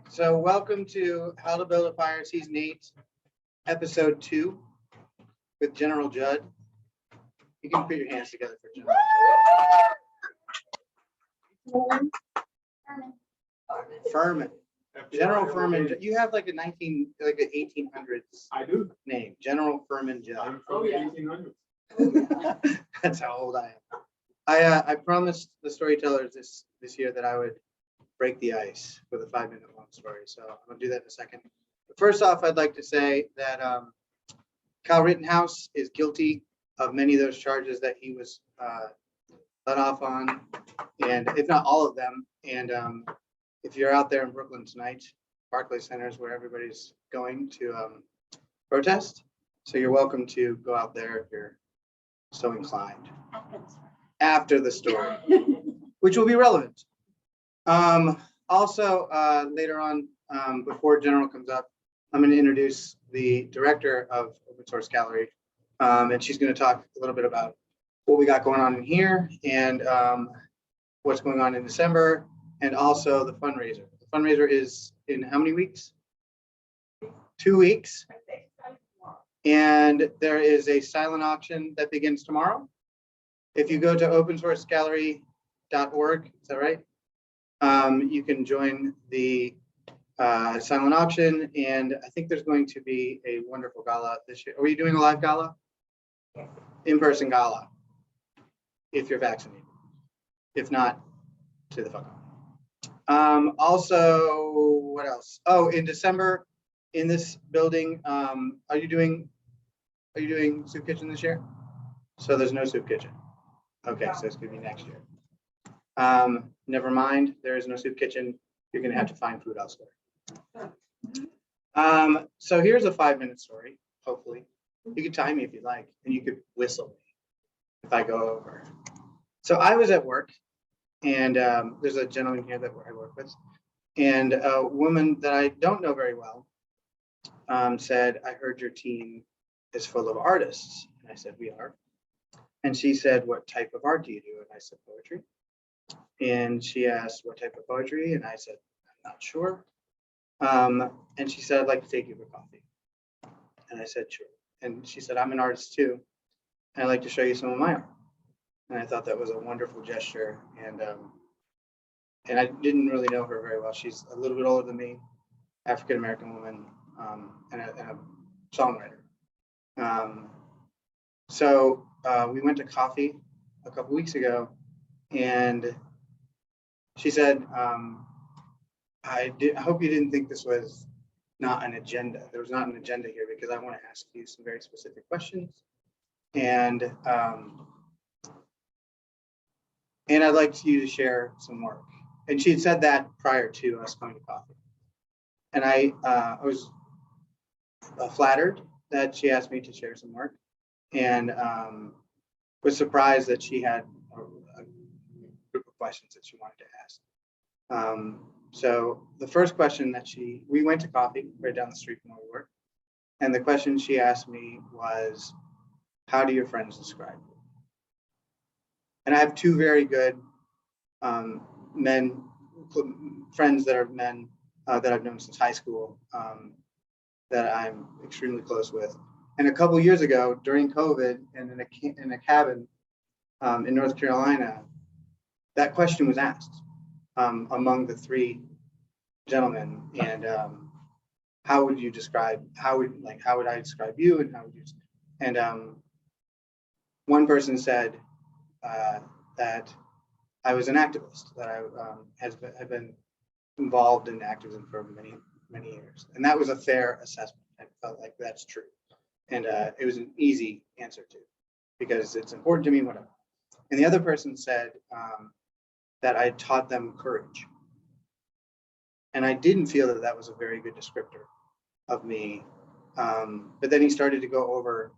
So welcome to How to Build a Fire Season 8, Episode 2 with General Judd. You can put your hands together for General. Furman. General Furman. You have like an 1800s I do. name. General Furman Judd. I'm from the 1800s. That's how old I am. I promised the storytellers this year that I would break the ice with a 5-minute long story. So I'm gonna do that in a second. But first off, I'd like to say that Kyle Rittenhouse is guilty of many of those charges that he was let off on, and if not all of them. And if you're out there in Brooklyn tonight, Barclays Center is where everybody's going to protest. So you're welcome to go out there if you're so inclined after the story, which will be relevant. Also, later on, before General comes up, I'm going to introduce the director of Open Source Gallery, and she's going to talk a little bit about what we got going on in here and what's going on in December, and also the fundraiser. The fundraiser is in how many weeks? 2 weeks. And there is a silent auction that begins tomorrow. If you go to opensourcegallery.org, is that right? You can join the silent auction, and I think there's going to be a wonderful gala this year. Are you doing a live gala? In-person gala, if you're vaccinated. If not, to the fuck off. Also, what else? Oh, in December, in this building, are you doing soup kitchen this year? So there's no soup kitchen. Okay, so it's gonna be next year. Never mind, there is no soup kitchen. You're gonna have to find food elsewhere. So here's a 5-minute story, hopefully. You could time me if you'd like, and you could whistle me if I go over. So I was at work, and there's a gentleman here that I work with, and a woman that I don't know very well said, "I heard your team is full of artists." And I said, "We are." And she said, "What type of art do you do?" And I said, "Poetry." And she asked, "What type of poetry?" And I said, "I'm not sure." And she said, "I'd like to take you for coffee." And I said, "Sure." And she said, "I'm an artist too, and I'd like to show you some of my art." And I thought that was a wonderful gesture. And I didn't really know her very well. She's a little bit older than me, African-American woman, and a songwriter. So we went to coffee a couple weeks ago, and she said, I hope you didn't think this was not an agenda. There was not an agenda here because I want to ask you some very specific questions. And I'd like you to share some work. And she had said that prior to us going to coffee. And I was flattered that she asked me to share some work, and was surprised that she had a group of questions that she wanted to ask. So the first question that we went to coffee right down the street from where we work. And the question she asked me was, "How do your friends describe you?" And I have two very good friends that are men that I've known since high school, that I'm extremely close with. And a couple years ago during COVID and in a cabin in North Carolina, that question was asked among the three gentlemen. And how would you describe, how would I describe you, and how would you, and one person said that I was an activist, that I have been involved in activism for many years. And that was a fair assessment. I felt like that's true. And it was an easy answer to, because it's important to me, whatever. And the other person said that I taught them courage. And I didn't feel that that was a very good descriptor of me. But then he started to go over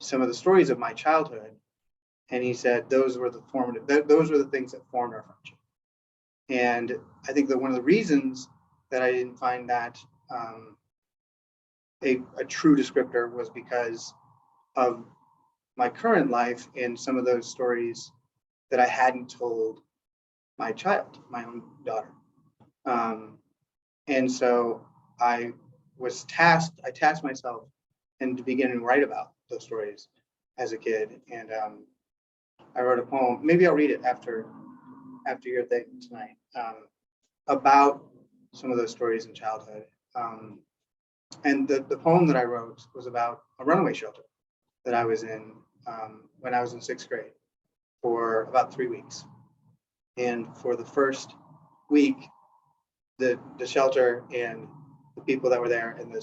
some of the stories of my childhood. And he said those were the things that formed our friendship. And I think that one of the reasons that I didn't find that a true descriptor was because of my current life and some of those stories that I hadn't told my child, my own daughter. And so I tasked myself and to begin and write about those stories as a kid. And I wrote a poem. Maybe I'll read it after your thing tonight, about some of those stories in childhood. And the poem that I wrote was about a runaway shelter that I was in when I was in 6th grade for about 3 weeks. And for the first week, the shelter and the people that were there and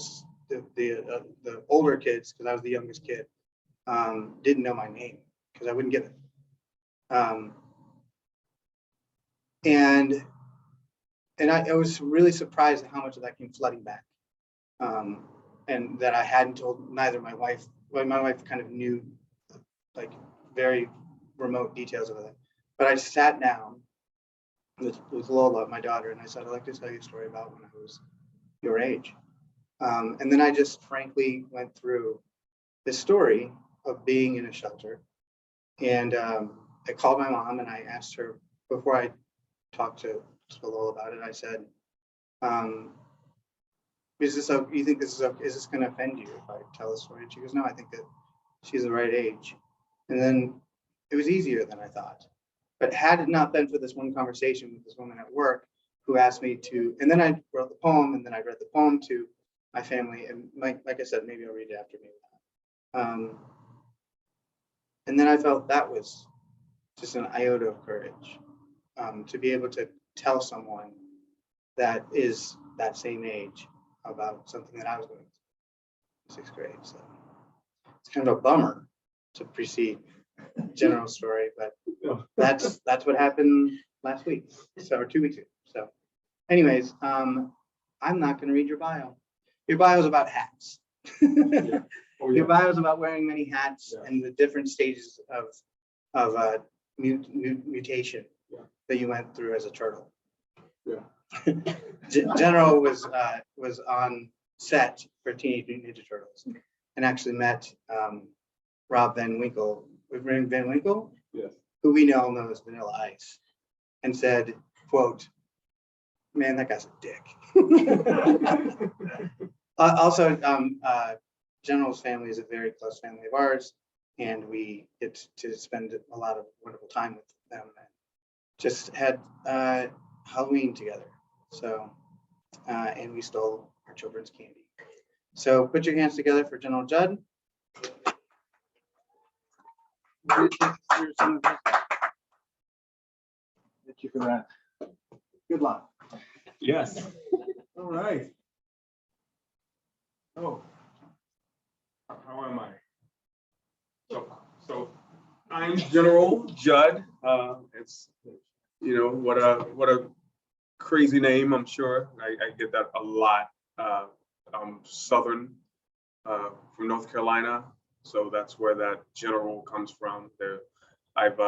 the older kids, because I was the youngest kid, didn't know my name because I wouldn't give it. And I was really surprised at how much of that came flooding back, and that I hadn't told neither my wife. Well, my wife kind of knew, like, very remote details of it. But I sat down with Lola, my daughter, and I said, I'd like to tell you a story about when I was your age. And then I just frankly went through this story of being in a shelter. And I called my mom and I asked her, before I talked to Lola about it, I said, is this okay? You think this is okay? Is this going to offend you if I tell the story? And she goes, no, I think that she's the right age. And then it was easier than I thought. But had it not been for this one conversation with this woman at work who asked me to, and then I wrote the poem, and then I read the poem to my family, and like I said, maybe I'll read it after me. And then I felt that was just an iota of courage, to be able to tell someone that is that same age about something that I was going through in 6th grade. So it's kind of a bummer to precede general story, but that's what happened last week, so, or 2 weeks ago. So anyways, I'm not going to read your bio. Your bio is about hats. Yeah. Oh, yeah. Your bio is about wearing many hats, yeah, and the different stages of mutation, yeah, that you went through as a turtle. Yeah. General was on set for Teenage Mutant Ninja Turtles and actually met Rob Van Winkle. Van Winkle, yes, who we all know as Vanilla Ice, and said, quote, man, that guy's a dick. Also, General's family is a very close family of ours, and we get to spend a lot of wonderful time with them, and just had Halloween together. So, and we stole our children's candy. So put your hands together for General Judd. Thank you for that. Good luck. Yes. All right. Oh, how am I? So I'm General Judd. It's, you know, what a crazy name. I'm sure I get that a lot. I'm Southern, from North Carolina, so that's where that general comes from. I've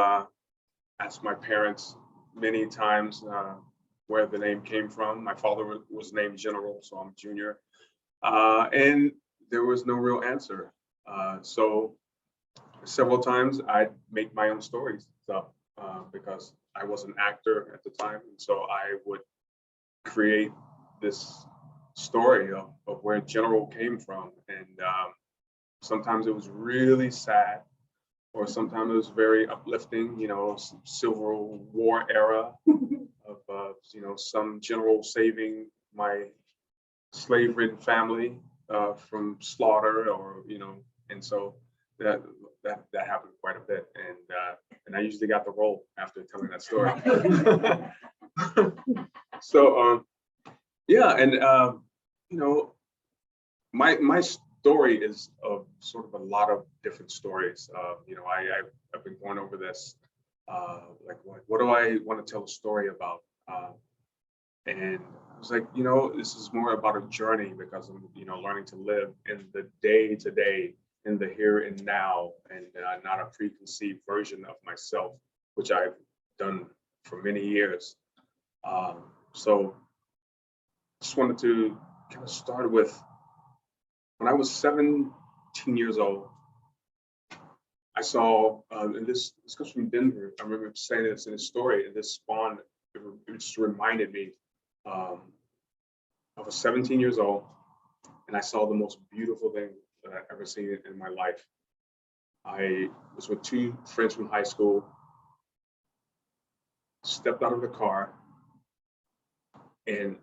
asked my parents many times where the name came from. My father was named General, so I'm Junior, and there was no real answer. So several times I'd make my own stories up because I was an actor at the time, and so I would create this story of where General came from. And sometimes it was really sad, or sometimes it was very uplifting, you know, Civil War era of, you know, some general saving my slave-ridden family from slaughter, or, you know, and so that happened quite a bit. And I usually got the role after telling that story. So, yeah, and you know, my story is of sort of a lot of different stories. You know, I've been going over this, like what do I want to tell a story about? And I was like, you know, this is more about a journey, because I'm, you know, learning to live in the day to day, in the here and now, and not a preconceived version of myself, which I've done for many years. So just wanted to kind of start with, when I was 17 years old, I saw, and this comes from Denver. I remember saying this in a story, and this spawned, it just reminded me, was 17 years old, and I saw the most beautiful thing that I've ever seen in my life. I was with two friends from high school, stepped out of the car, and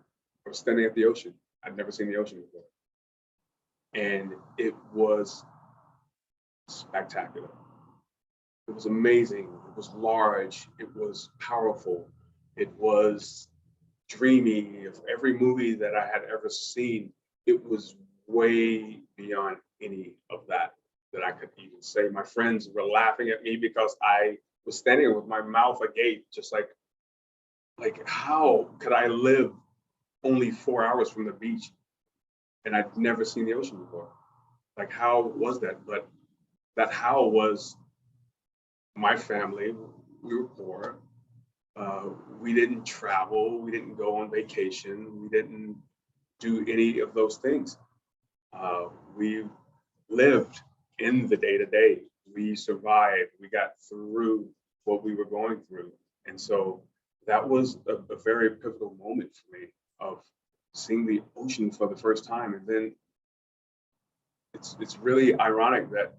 I was standing at the ocean. I'd never seen the ocean before. And it was spectacular. It was amazing. It was large. It was powerful. It was dreamy. Of every movie that I had ever seen, it was way beyond any of that I could even say. My friends were laughing at me because I was standing there with my mouth agape, just like how could I live only 4 hours from the beach and I'd never seen the ocean before? Like, how was that? But that how was my family. We were poor. We didn't travel. We didn't go on vacation. We didn't do any of those things. We lived in the day-to-day. We survived. We got through what we were going through. And so that was a very pivotal moment for me of seeing the ocean for the first time. And then it's really ironic that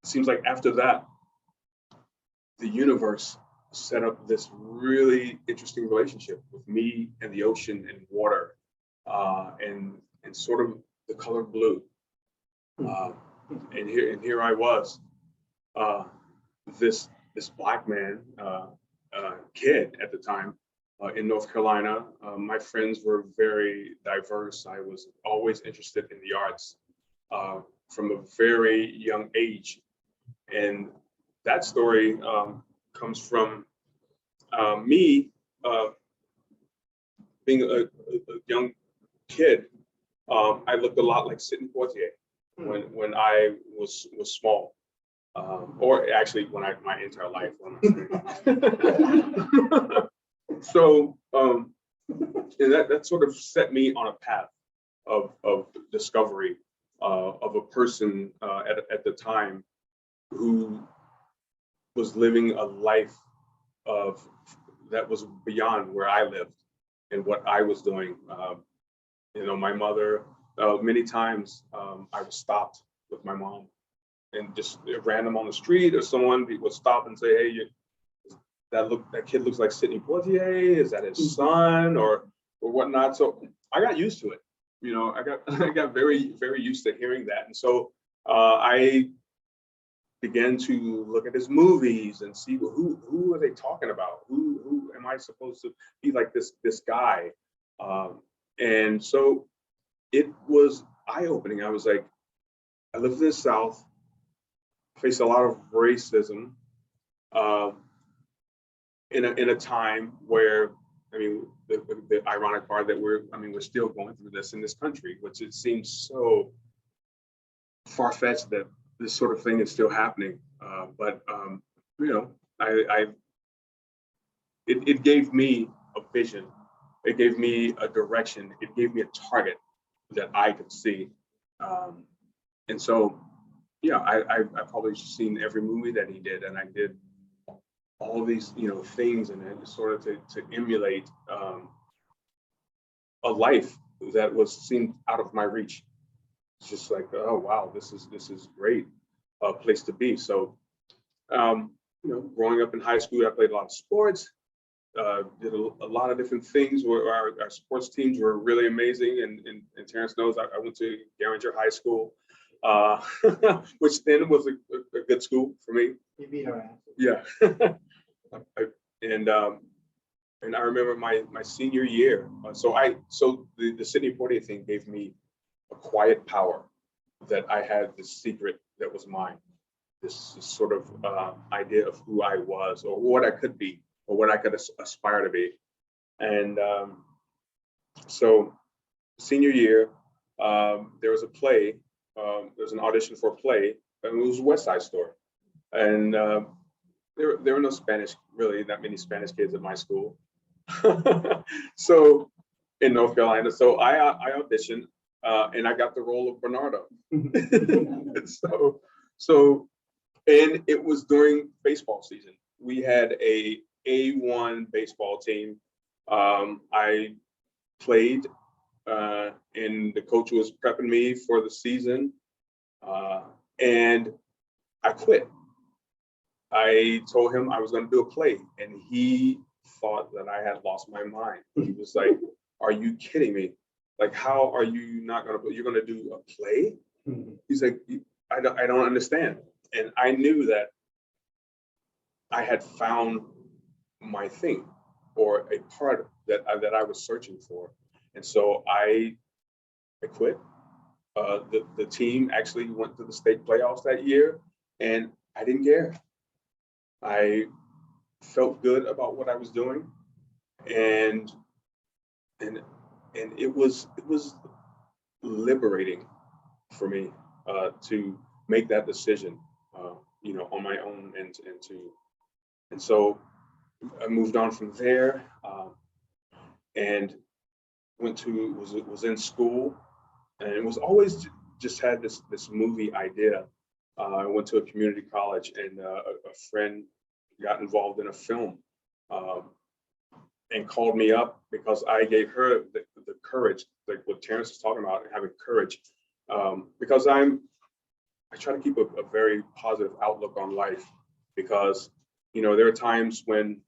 it seems like after that, the universe set up this really interesting relationship with me and the ocean and water, and sort of the color blue. And here I was, this Black man, kid at the time, in North Carolina. My friends were very diverse. I was always interested in the arts from a very young age, and that story comes from me being a young kid. I looked a lot like Sidney Poitier when I was small, or actually my entire life. So and that sort of set me on a path of discovery of a person at the time who was living a life that was beyond where I lived and what I was doing. My mother, many times I was stopped with my mom and just random on the street, or someone would stop and say, "Hey, that kid looks like Sidney Poitier. Is that his son or whatnot?" So I got used to it. I got very, very used to hearing that. And so I began to look at his movies and see who are they talking about? Who am I supposed to be like this guy? And so it was eye-opening. I was like, I lived in the South, faced a lot of racism in a time where, the ironic part that we're still going through this in this country, which it seems so far-fetched that this sort of thing is still happening. But it gave me a vision. It gave me a direction. It gave me a target that I could see. And so, I've probably seen every movie that he did, and I did all these, things, and then sort of to emulate a life that seemed out of my reach. It's just like, oh wow, this is great place to be. So, growing up in high school, I played a lot of sports. Did a lot of different things where our sports teams were really amazing. And Terrence knows I went to Garinger High School, which then was a good school for me. You beat our ass. Yeah. And I remember my senior year. So the Sidney Poitier thing gave me a quiet power that I had this secret that was mine. This sort of idea of who I was, or what I could be, or what I could aspire to be. And so senior year, there was a play, there was an audition for a play, and it was West Side Story. And there were no Spanish, really, not many Spanish kids at my school. So in North Carolina, so I auditioned, and I got the role of Bernardo. And it was during baseball season. We had A1 baseball team. I played and the coach was prepping me for the season, and I quit. I told him I was going to do a play, and he thought that I had lost my mind. He was like, "Are you kidding me? Like, how are you not going to? You're going to do a play?" He's like, I don't understand." And I knew that I had found my thing, or a part that I was searching for, and so I quit. The team actually went to the state playoffs that year, and I didn't care. I felt good about what I was doing, and and it was liberating for me to make that decision, on my own, and so I moved on from there, and was in school, and it was always just had this movie idea. I went to a community college, and a friend got involved in a film, and called me up because I gave her the courage, like what Terrence is talking about, having courage, because I try to keep a very positive outlook on life, because there are times when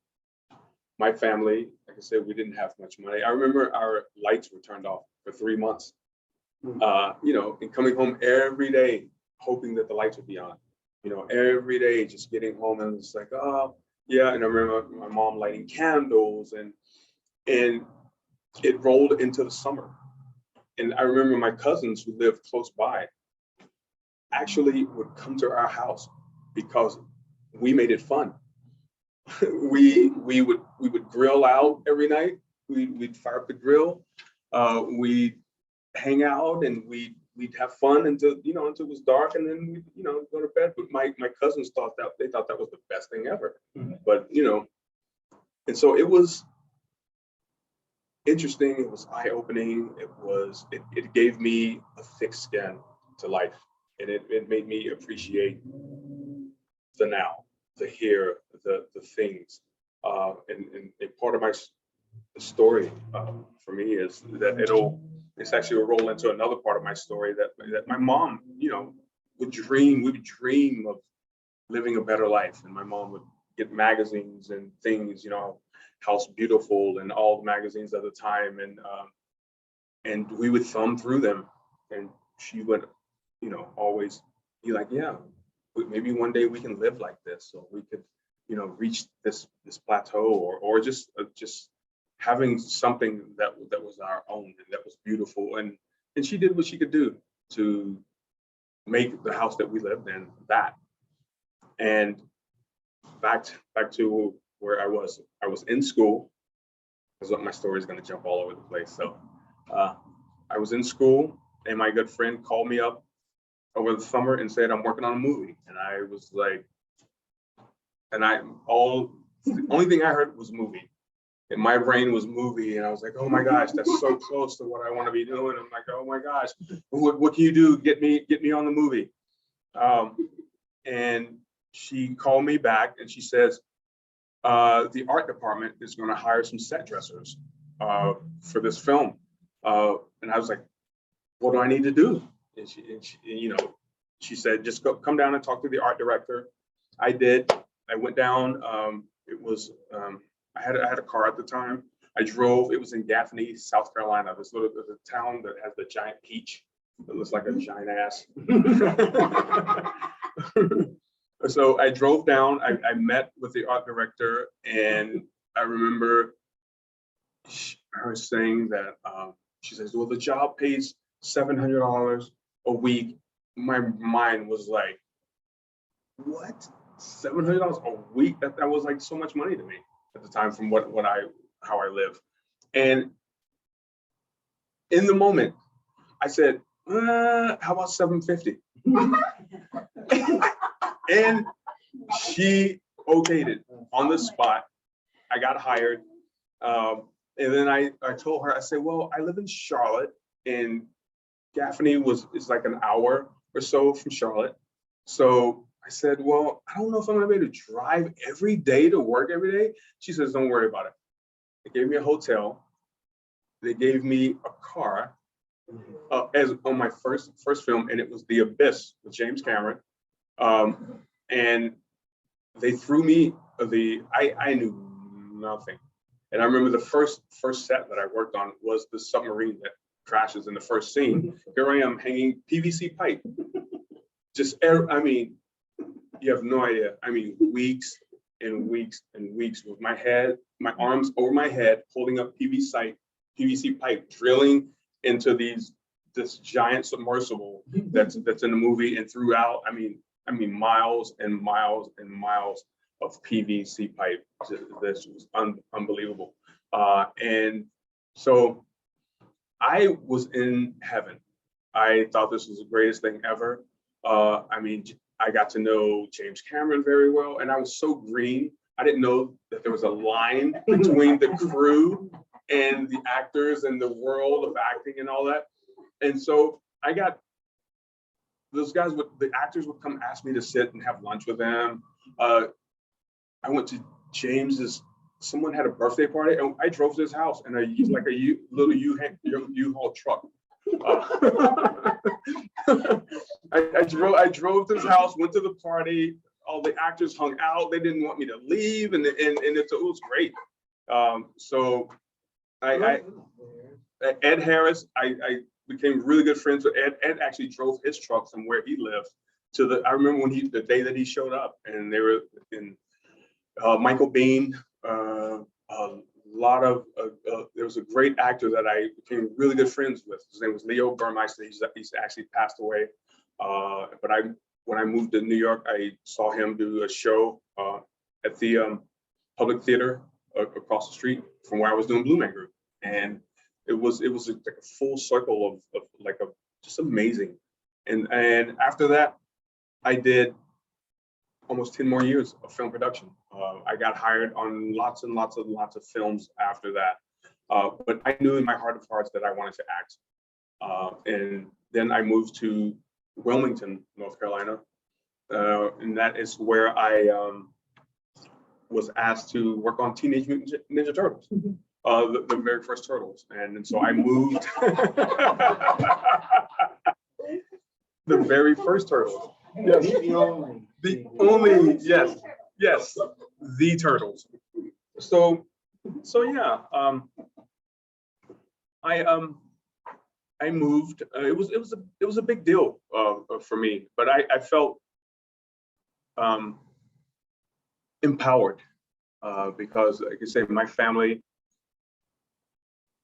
my family, like I said, we didn't have much money. I remember our lights were turned off for 3 months, and coming home every day hoping that the lights would be on, every day just getting home, and it's like, oh yeah. And I remember my mom lighting candles, and it rolled into the summer. And I remember my cousins who lived close by actually would come to our house because we made it fun. we would grill out every night. We'd fire up the grill. We'd hang out, and we'd have fun until it was dark, and then we'd go to bed. But my cousins thought that was the best thing ever. But and so it was interesting. It was eye-opening. It gave me a thick skin to life, and it made me appreciate the now, the here, the things. And part of my story for me is that it's actually a roll into another part of my story, that my mom, would dream of living a better life, and my mom would get magazines and things, House Beautiful and all the magazines at the time, and we would thumb through them, and she would, always be like, yeah, maybe one day we can live like this, or we could, reach this plateau, or just having something that was our own and that was beautiful, and she did what she could do to make the house that we lived in that. And back to where I was in school, because my story is going to jump all over the place. So I was in school, and my good friend called me up over the summer and said, "I'm working on a movie." And I was like, the only thing I heard was movie. And my brain was movie, and I was like, "Oh my gosh, that's so close to what I want to be doing." I'm like, "Oh my gosh, what can you do? Get me on the movie." And she called me back, and she says, "The art department is going to hire some set dressers for this film." And I was like, "What do I need to do?" And she said, "Just come down and talk to the art director." I did. I went down. I had a car at the time. I drove. It was in Gaffney, South Carolina, this little town that has the giant peach that looks like a giant ass. So I drove down. I met with the art director, and I remember her saying that she says, "Well, the job pays $700 a week." My mind was like, "What? $700 a week?" That was like so much money to me at the time, from how I live. And in the moment, I said, "How about $750?" And she okayed it on the spot. I got hired. And then I told her, I said, "Well, I live in Charlotte, and Gaffney is like an hour or so from Charlotte. So I said, well, I don't know if I'm gonna be able to drive every day to work every day." She says, "Don't worry about it." They gave me a hotel. they gave me a car as on my first film, and it was The Abyss with James Cameron. And they threw me I knew nothing. And I remember the first set that I worked on was the submarine that crashes in the first scene. Here I am hanging PVC pipe. I mean, you have no idea. I mean, weeks and weeks and weeks with my arms over my head, holding up PVC pipe, drilling into this giant submersible that's in the movie, and throughout, I mean miles and miles and miles of PVC pipe. This was unbelievable. And so I was in heaven. I thought this was the greatest thing ever. I mean, I got to know James Cameron very well, and I was so green. I didn't know that there was a line between the crew and the actors and the world of acting and all that. And so the actors would come ask me to sit and have lunch with them. I went to James's, someone had a birthday party, and I drove to his house in little U-Haul truck. I drove to his house, went to the party. All the actors hung out. They didn't want me to leave, and it was great. So Ed Harris, I became really good friends with Ed. Ed actually drove his truck from where he lived I remember when the day that he showed up, and they were in Michael Biehn, there was a great actor that I became really good friends with. His name was Leo Burmeister. He's actually passed away. But when I moved to New York, I saw him do a show at the Public Theater across the street from where I was doing Blue Man Group, and it was like a full circle of just amazing. And after that, I did almost 10 more years of film production. I got hired on lots and lots of films after that. But I knew in my heart of hearts that I wanted to act. And then I moved to Wilmington, North Carolina. And that is where I was asked to work on Teenage Mutant Ninja Turtles, the very first Turtles. And so I moved the very first Turtles. Yes. The only, yes, the Turtles. So yeah, I moved. It was a big deal for me, but I felt empowered because, like I say, my family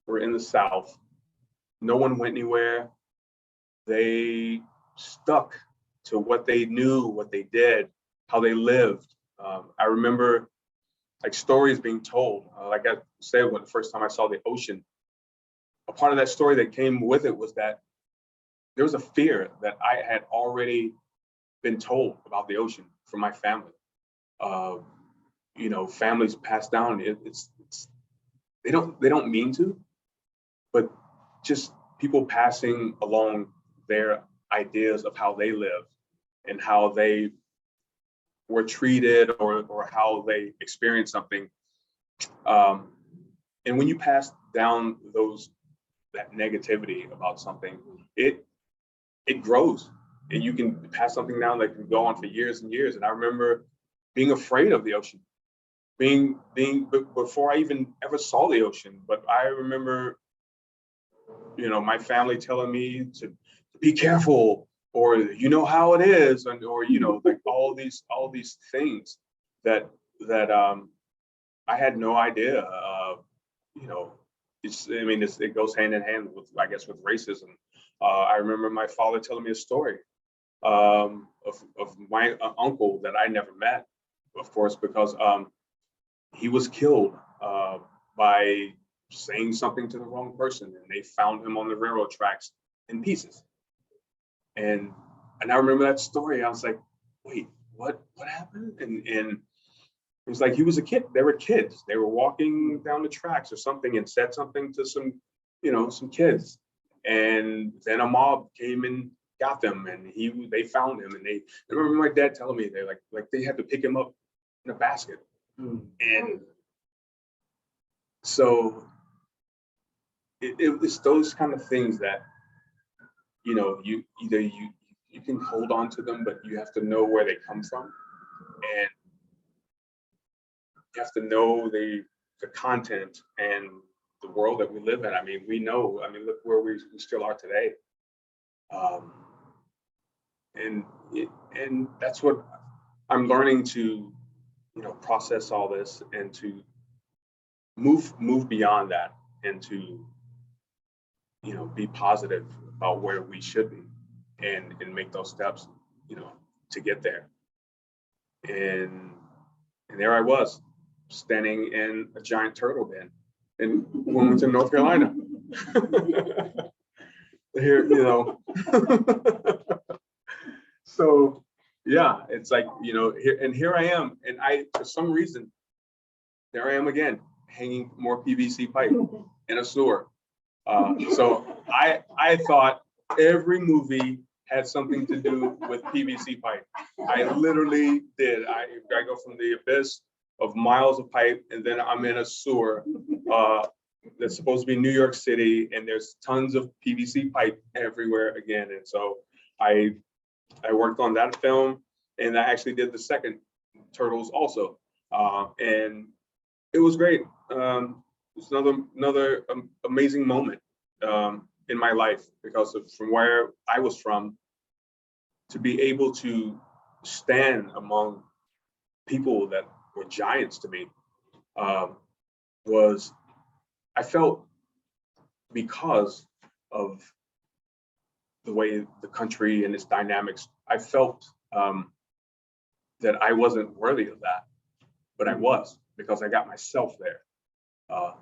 were in the South. No one went anywhere. They stuck to what they knew, what they did, how they lived. I remember like stories being told. Like I said, when the first time I saw the ocean, a part of that story that came with it was that there was a fear that I had already been told about the ocean from my family. Families pass down. They don't mean to, but just people passing along their ideas of how they lived and how they were treated or how they experienced something. And when you pass down that negativity about something, it grows, and you can pass something down that can go on for years and years. And I remember being afraid of the ocean, before I even ever saw the ocean. But I remember, my family telling me to be careful, or you know how it is, or like all these things that I had no idea. It goes hand in hand with, I guess, with racism. I remember my father telling me a story of my uncle that I never met, of course, because he was killed by saying something to the wrong person, and they found him on the railroad tracks in pieces. And I remember that story. I was like, wait, what happened? And it was like, he was a kid. They were kids. They were walking down the tracks or something and said something to some kids. And then a mob came and got them, and they found him. And I remember my dad telling me they had to pick him up in a basket. And so it's those kind of things that, you know, you can hold on to them, but you have to know where they come from, and you have to know the content and the world that we live in. I mean, we know. I mean, look where we still are today, and that's what I'm learning to, you know, process all this and to move beyond that, and to, you know, be positive about where we should be, and make those steps, you know, to get there. And there I was, standing in a giant turtle den in Wilmington, North Carolina. Here, you know. So yeah, it's like, you know, here I am, and for some reason, there I am again, hanging more PVC pipe in a sewer. So I thought every movie had something to do with PVC pipe. I literally did. I go from the abyss of miles of pipe, and then I'm in a sewer that's supposed to be New York City, and there's tons of PVC pipe everywhere again. And so I worked on that film, and I actually did the second Turtles also, and it was great. It's another amazing moment in my life, because from where I was from, to be able to stand among people that were giants to me, was, I felt, because of the way the country and its dynamics, I felt that I wasn't worthy of that, but I was, because I got myself there.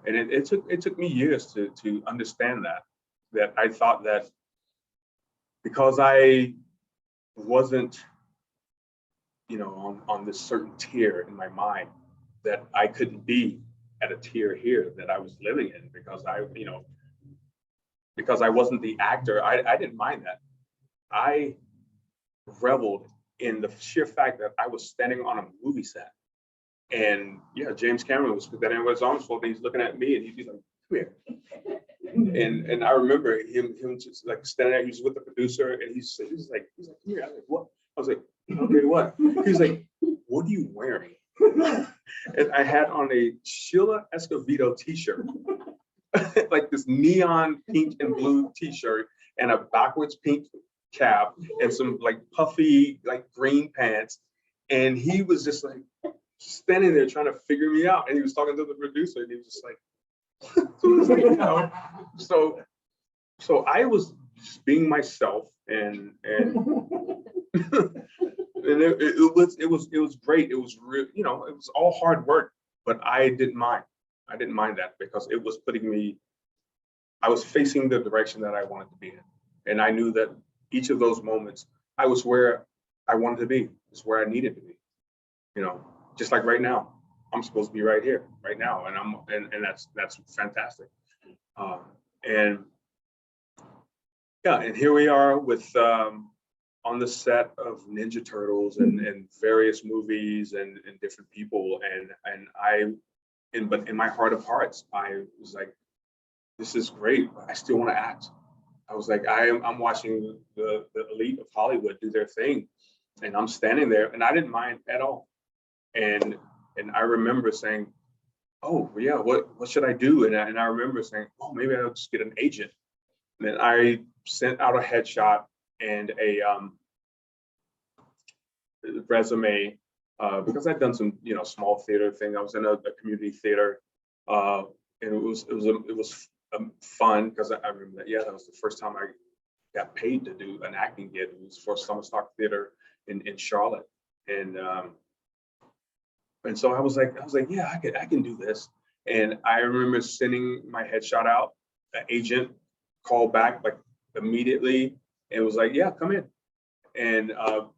And it took me years to understand that I thought that because I wasn't, you know, on this certain tier in my mind, that I couldn't be at a tier here that I was living in, because because I wasn't the actor. I didn't mind that. I reveled in the sheer fact that I was standing on a movie set. And yeah, James Cameron was that in his arms full, he's looking at me, and he's like, come here. And I remember him just like standing there. He was with the producer, and he's like, come here. I was like, what? I was like, okay, what? He's like, what are you wearing? And I had on a Sheila Escovedo t-shirt, like this neon pink and blue t-shirt, and a backwards pink cap, and some like puffy like green pants. And he was just like standing there trying to figure me out. And he was talking to the producer, and he was just like, you know. So I was just being myself, and it was great. It was real, you know, it was all hard work, but I didn't mind. I didn't mind that, because it was putting me, I was facing the direction that I wanted to be in. And I knew that each of those moments, I was where I wanted to be. It's where I needed to be. You know, just like right now, I'm supposed to be right here, right now, and that's fantastic. And yeah, and here we are with on the set of Ninja Turtles and various movies and different people, but in my heart of hearts, I was like, this is great, but I still want to act. I was like, I'm watching the elite of Hollywood do their thing, and I'm standing there, and I didn't mind at all. And I remember saying, oh yeah, what should I do? And I remember saying, oh, maybe I'll just get an agent. And then I sent out a headshot and a resume, because I'd done some, you know, small theater thing. I was in a community theater, and it was fun, because I remember that, yeah, that was the first time I got paid to do an acting gig. It was for Summer Stock Theater in Charlotte, and so I was like, yeah, I can do this. And I remember sending my headshot out. The agent called back like immediately and was like, yeah, come in. And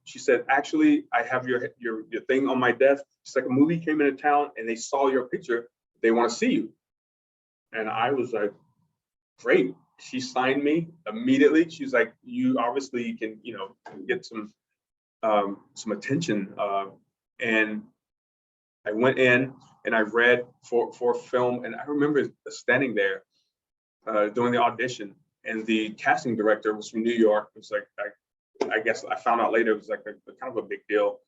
she said, actually, I have your thing on my desk. It's like a movie came into town and they saw your picture. They want to see you. And I was like, great. She signed me immediately. She's like, you obviously can, you know, get some attention. And I went in and I read for film. And I remember standing there doing the audition, and the casting director was from New York. It was like, I guess I found out later, it was like a kind of a big deal.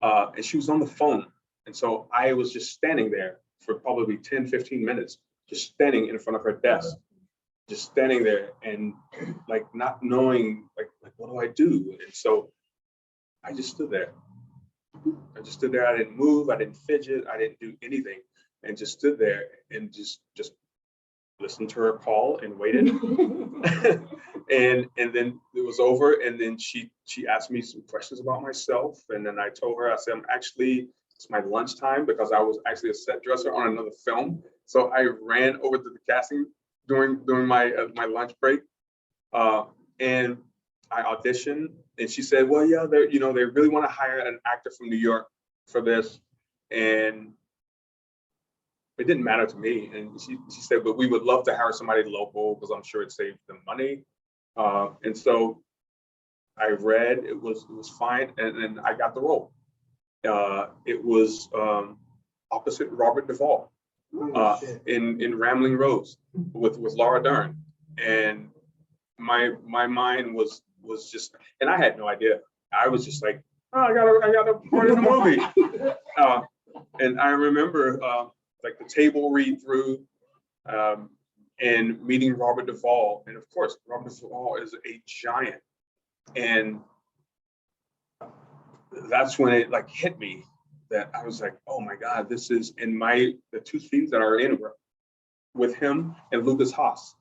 And she was on the phone. And so I was just standing there for probably 10, 15 minutes, just standing in front of her desk, just standing there and like not knowing, like what do I do? And so I just stood there. I just stood there. I didn't move. I didn't fidget. I didn't do anything, and just stood there and just listened to her call and waited. and then it was over. And then she asked me some questions about myself. And then I told her, I said, it's my lunchtime, because I was actually a set dresser on another film. So I ran over to the casting during my my lunch break. And I auditioned, and she said, well, yeah, they really want to hire an actor from New York for this. And it didn't matter to me. And she said, but we would love to hire somebody local, because I'm sure it saved them money. And so I read, it was fine. And then I got the role. It was opposite Robert Duvall in Rambling Rose with Laura Dern. And my mind was just, and I had no idea. I was just like, oh, I got a part in the movie. And I remember like the table read through and meeting Robert Duvall. And of course, Robert Duvall is a giant. And that's when it like hit me that I was like, oh my God, this is in the two scenes that are in with him and Lucas Haas.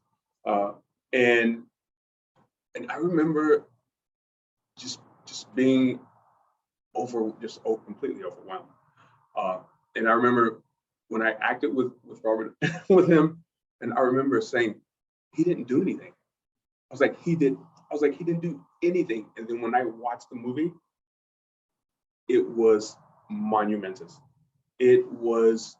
And I remember just being completely overwhelmed. And I remember when I acted with Robert, with him, and I remember saying, he didn't do anything. I was like, he didn't do anything. And then when I watched the movie, it was monumentous. It was,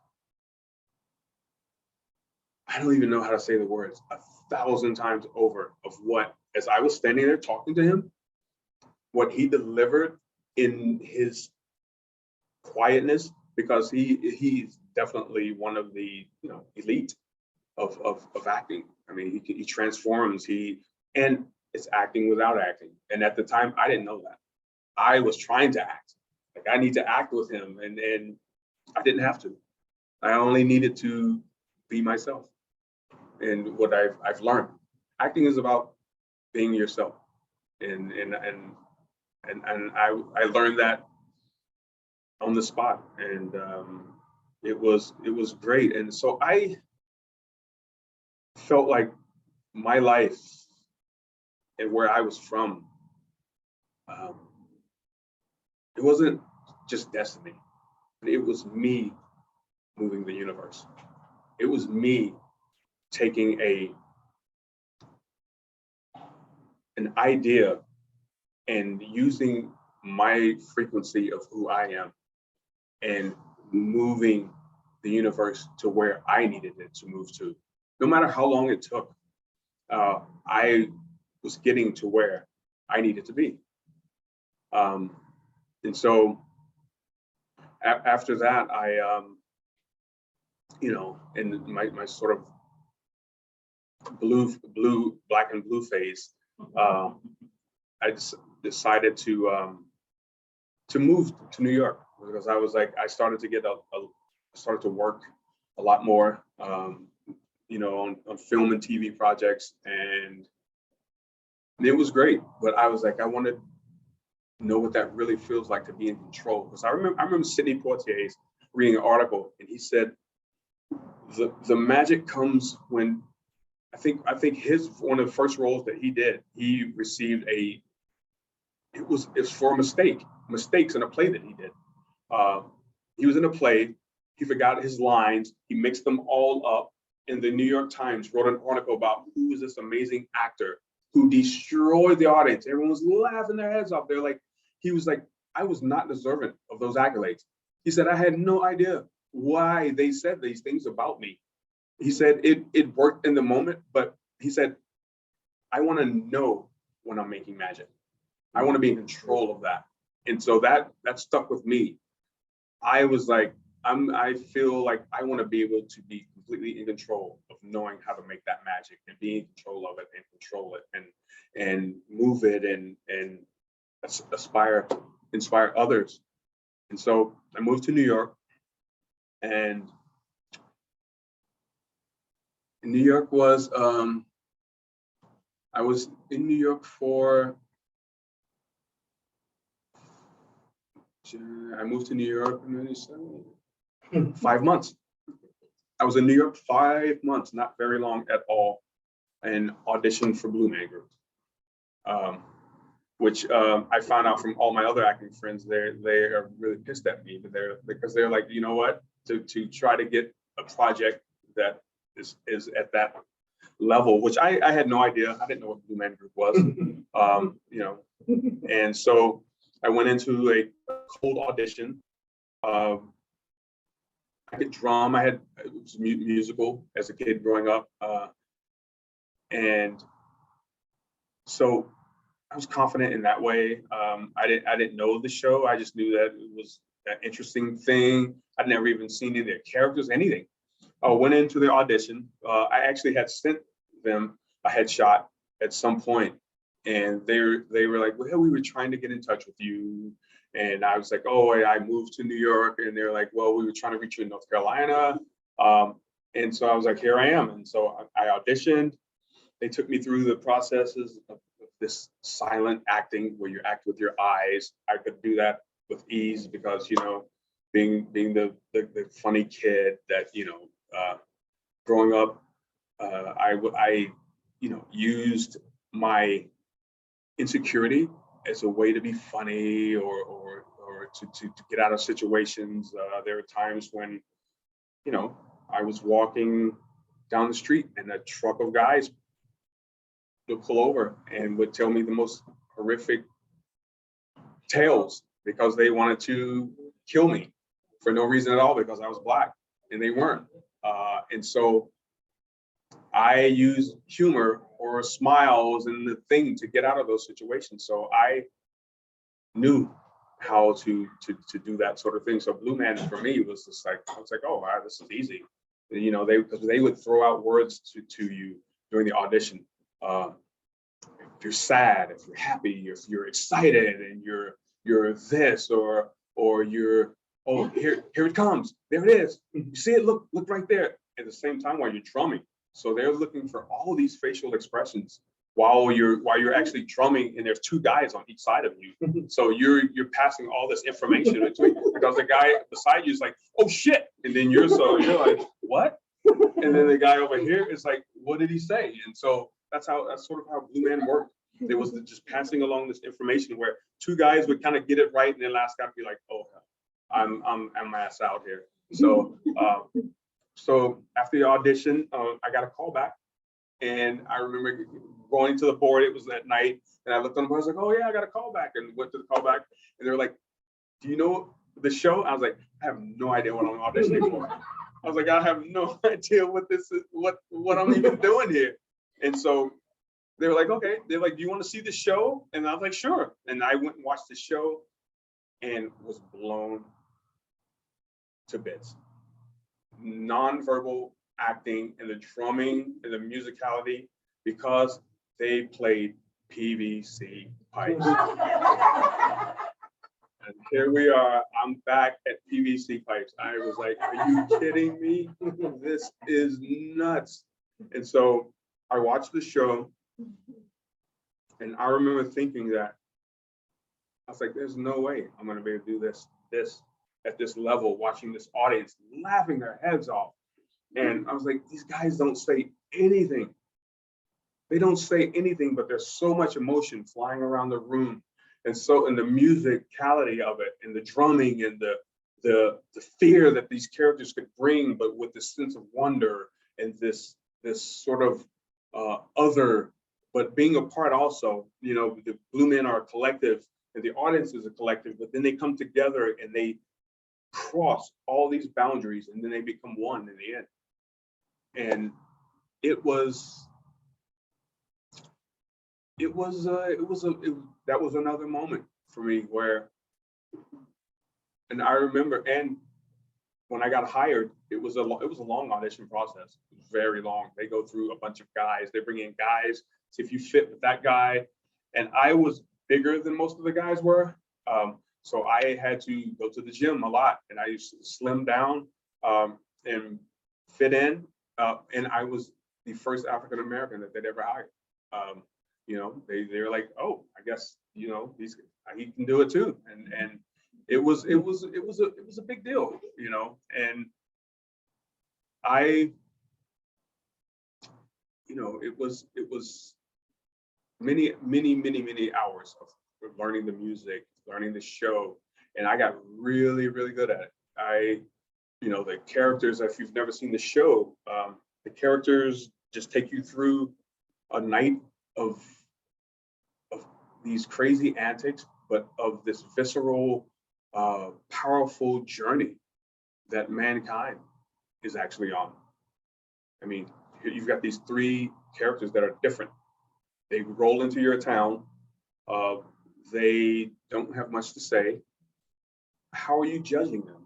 I don't even know how to say the words, 1,000 times over of what, as I was standing there talking to him, what he delivered in his quietness, because he's definitely one of the elite of acting. I mean, he transforms, and it's acting without acting. And at the time, I didn't know that. I was trying to act. Like, I need to act with him, and I didn't have to. I only needed to be myself. And what I've learned, acting is about being yourself. And I learned that on the spot, and it was great. And so I felt like my life and where I was from, it wasn't just destiny. It was me moving the universe. It was me taking an idea and using my frequency of who I am and moving the universe to where I needed it to move to. No matter how long it took, I was getting to where I needed to be. And so after that, I, in my sort of black and blue phase, I just decided to move to New York, because I was like, I started to work a lot more, on film and TV projects, and it was great. But I was like, I wanted to know what that really feels like to be in control. Because I remember Sidney Poitier's reading an article, and he said the magic comes when I think one of the first roles that he did, he received it's for mistakes in a play that he did. He was in a play, he forgot his lines, he mixed them all up, and the New York Times wrote an article about who is this amazing actor who destroyed the audience. Everyone was laughing their heads off. He was like, I was not deserving of those accolades. He said, I had no idea why they said these things about me. He said, it worked in the moment, but he said, I want to know when I'm making magic. I want to be in control of that. And so that stuck with me. I was like, I feel like I want to be able to be completely in control of knowing how to make that magic and be in control of it and control it and move it and inspire others. And so I moved to New York, and New York was I was in New York for I moved to New York in 5 months. I was in New York 5 months, not very long at all, and auditioned for Blue Man Group, which I found out from all my other acting friends. They are really pissed at me, but because they're like, you know what, to try to get a project that is at that level, which I had no idea. I didn't know what Blue Man Group was, you know, and so I went into a cold audition. I could drum. It was musical as a kid growing up, and so I was confident in that way. I didn't know the show. I just knew that it was an interesting thing. I'd never even seen any of their characters, anything. I went into the audition. I actually had sent them a headshot at some point, and they were like, well, we were trying to get in touch with you. And I was like, oh, I moved to New York. And they're like, well, we were trying to reach you in North Carolina. And so I was like, here I am. And so I auditioned. They took me through the processes of this silent acting where you act with your eyes. I could do that with ease because, you know, being the funny kid that, you know, growing up, I you know, used my insecurity as a way to be funny or to get out of situations. There were times when, you know, I was walking down the street and a truck of guys would pull over and would tell me the most horrific tales because they wanted to kill me for no reason at all because I was Black, and they weren't. And so I use humor or smiles and the thing to get out of those situations. So I knew how to do that sort of thing. So Blue Man for me was just like, I was like, oh, wow, this is easy. You know, because they would throw out words to you during the audition. If you're sad, if you're happy, if you're excited, and you're this or you're, oh, here it comes, there it is. You see it? Look right there. At the same time while you're drumming. So they're looking for all these facial expressions while you're actually drumming, and there's two guys on each side of you. So you're passing all this information between, because the guy beside you is like, oh shit, and then you're like, what? And then the guy over here is like, what did he say? And so that's sort of how Blue Man worked. It was just passing along this information where two guys would kind of get it right, and then last guy would be like, oh, I'm ass out here. So so after the audition, I got a call back, and I remember going to the board. It was at night, and I looked on the board. I was like, "Oh yeah, I got a call back," and went to the call back, and they were like, "Do you know the show?" I was like, "I have no idea what I'm auditioning for." I was like, "I have no idea what this is, what I'm even doing here." And so they were like, "Okay." They're like, "Do you want to see the show?" And I was like, "Sure." And I went and watched the show, and was blown to bits. Non-verbal acting and the drumming and the musicality, because they played PVC pipes. And here we are, I'm back at PVC pipes. I was like, are you kidding me? This is nuts. And so I watched the show, and I remember thinking that, I was like, there's no way I'm gonna be able to do this at this level, watching this audience laughing their heads off. And I was like, these guys don't say anything. They don't say anything, but there's so much emotion flying around the room. And so, in the musicality of it, and the drumming, and the fear that these characters could bring, but with this sense of wonder and this sort of other, but being a part also. You know, the Blue Men are a collective, and the audience is a collective, but then they come together and they cross all these boundaries, and then they become one in the end. And that was another moment for me where, and I remember, and when I got hired, it was a long audition process. It was very long. They go through a bunch of guys. They bring in guys, see if you fit with that guy. And I was bigger than most of the guys were. So I had to go to the gym a lot, and I used to slim down and fit in. And I was the first African American that they'd ever hired. You know, they were like, oh, I guess, you know, he can do it too. And it was a big deal, you know. And I, you know, it was many hours of learning the music, learning the show, and I got really good at it. You know, the characters, if you've never seen the show, the characters just take you through a night of these crazy antics, but of this visceral, powerful journey that mankind is actually on. I mean, you've got these three characters that are different. They roll into your town. They don't have much to say. How are you judging them?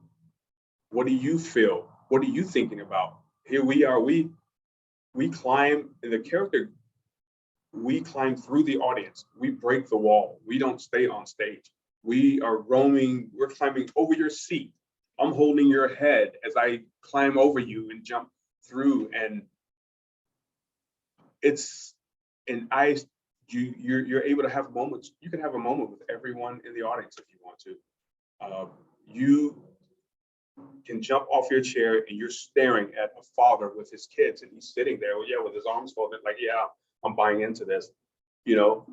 What do you feel? What are you thinking about? Here we are, we climb in the character, we climb through the audience. We break the wall. We don't stay on stage. We are roaming, we're climbing over your seat. I'm holding your head as I climb over you and jump through. And you're able to have moments. You can have a moment with everyone in the audience if you want to. You can jump off your chair and you're staring at a father with his kids, and he's sitting there, with his arms folded, like, yeah, I'm buying into this, you know.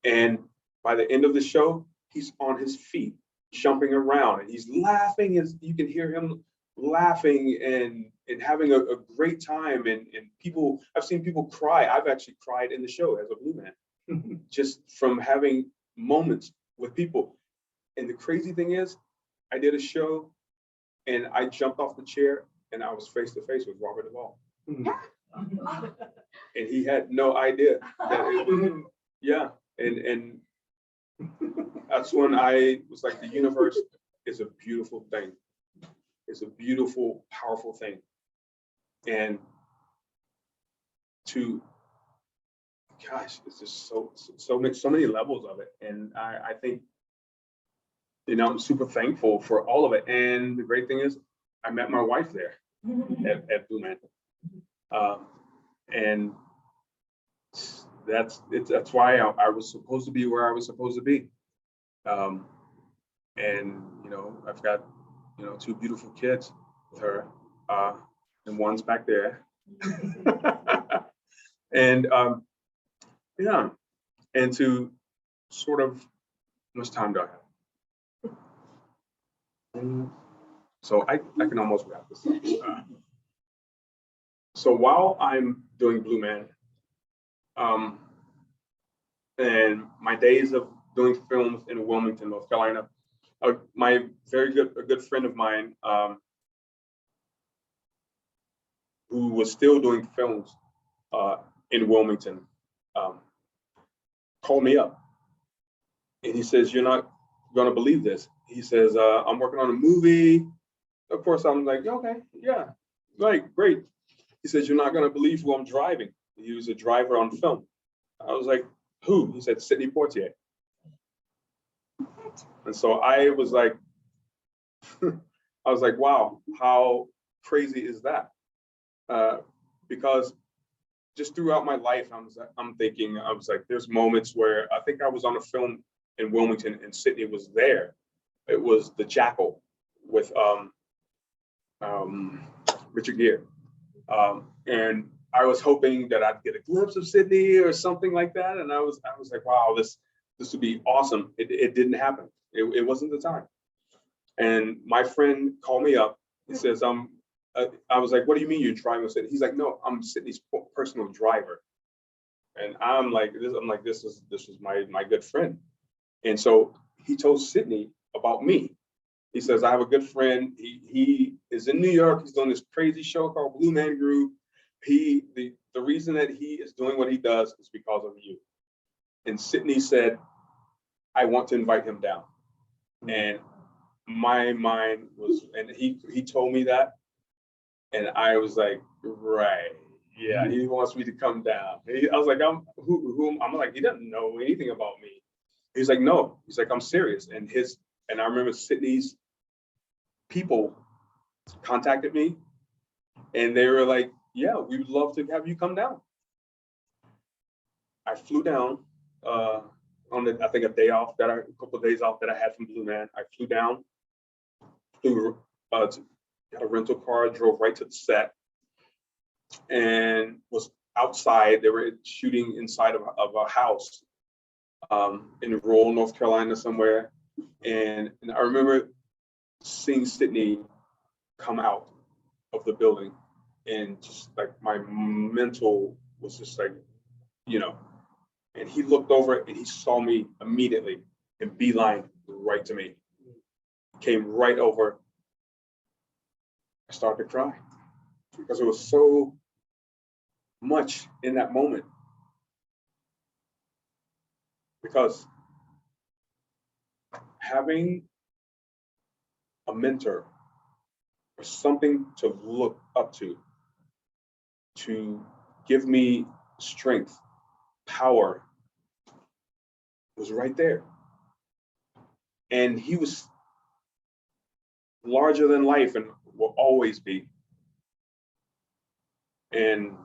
And by the end of the show, he's on his feet, jumping around, and he's laughing. As you can hear him laughing and having a great time. And people, I've seen people cry. I've actually cried in the show as a Blue Man, just from having moments with people. And the crazy thing is, I did a show and I jumped off the chair and I was face to face with Robert Duvall. And he had no idea that yeah. And that's when I was like, the universe is a beautiful thing. It's a beautiful, powerful thing. And it's just so many levels of it. And I think, you know, I'm super thankful for all of it. And the great thing is, I met my wife there at Blue Man. And that's why I was supposed to be where I was supposed to be. And, you know, I've got, you know, two beautiful kids with her, and one's back there. And yeah, and to sort of, how much time do I have? So I can almost wrap this up. So while I'm doing Blue Man, and my days of doing films in Wilmington, North Carolina, my a good friend of mine, who was still doing films in Wilmington, called me up, and he says, "You're not gonna believe this." He says, "I'm working on a movie." Of course, I'm like, "Okay, yeah, right, great." He says, "You're not gonna believe who I'm driving." He was a driver on film. I was like, "Who?" He said, "Sidney Poitier." And so I was like, wow, how crazy is that? Because just throughout my life, I'm thinking, I was like, there's moments where I think I was on a film in Wilmington and Sidney was there. It was The Jackal with Richard Gere. And I was hoping that I'd get a glimpse of Sidney or something like that. And I was like, wow, this would be awesome. It didn't happen. It wasn't the time. And my friend called me up. He says, I was like, "What do you mean you're driving with Sidney?" He's like, "No, I'm Sidney's personal driver." And I'm like, this is my good friend. And so he told Sidney about me. He says, "I have a good friend. He is in New York. He's doing this crazy show called Blue Man Group. The reason that he is doing what he does is because of you." And Sidney said, "I want to invite him down." And my mind was, and he told me that, and I was like, right, yeah, he wants me to come down. I was like, I'm like, he doesn't know anything about me. He's like, no, he's like, I'm serious. And I remember Sydney's people contacted me, and they were like, yeah, we would love to have you come down. I flew down on I think a couple of days off that I had from Blue Man. I flew down, got a rental car, drove right to the set, and was outside. They were shooting inside of a house in rural North Carolina somewhere. And I remember seeing Sydney come out of the building, and just like my mental was just like, and he looked over and he saw me immediately and beeline right to me. Came right over. I started to cry because it was so much in that moment. Because having a mentor or something to look up to give me strength, power, was right there. And he was larger than life and will always be. And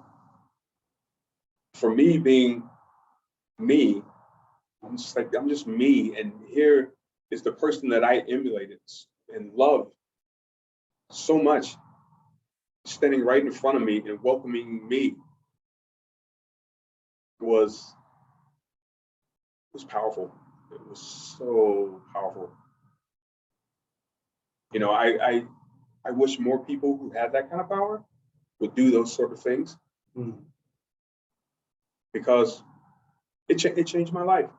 for me being me, I'm just me. And here is the person that I emulated and loved so much, standing right in front of me and welcoming me was powerful. It was so powerful. I wish more people who had that kind of power would do those sort of things, because it changed my life.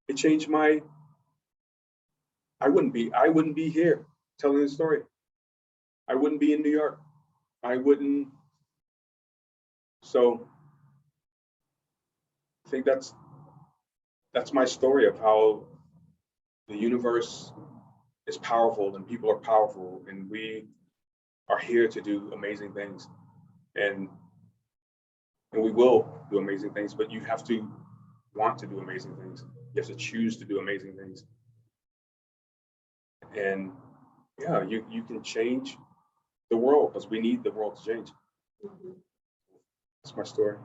It changed I wouldn't be here telling the story. I wouldn't be in New York. I wouldn't. So I think that's my story of how the universe is powerful and people are powerful, and we are here to do amazing things, and we will do amazing things, but you have to want to do amazing things. You have to choose to do amazing things. And yeah, you can change the world, because we need the world to change. That's my story.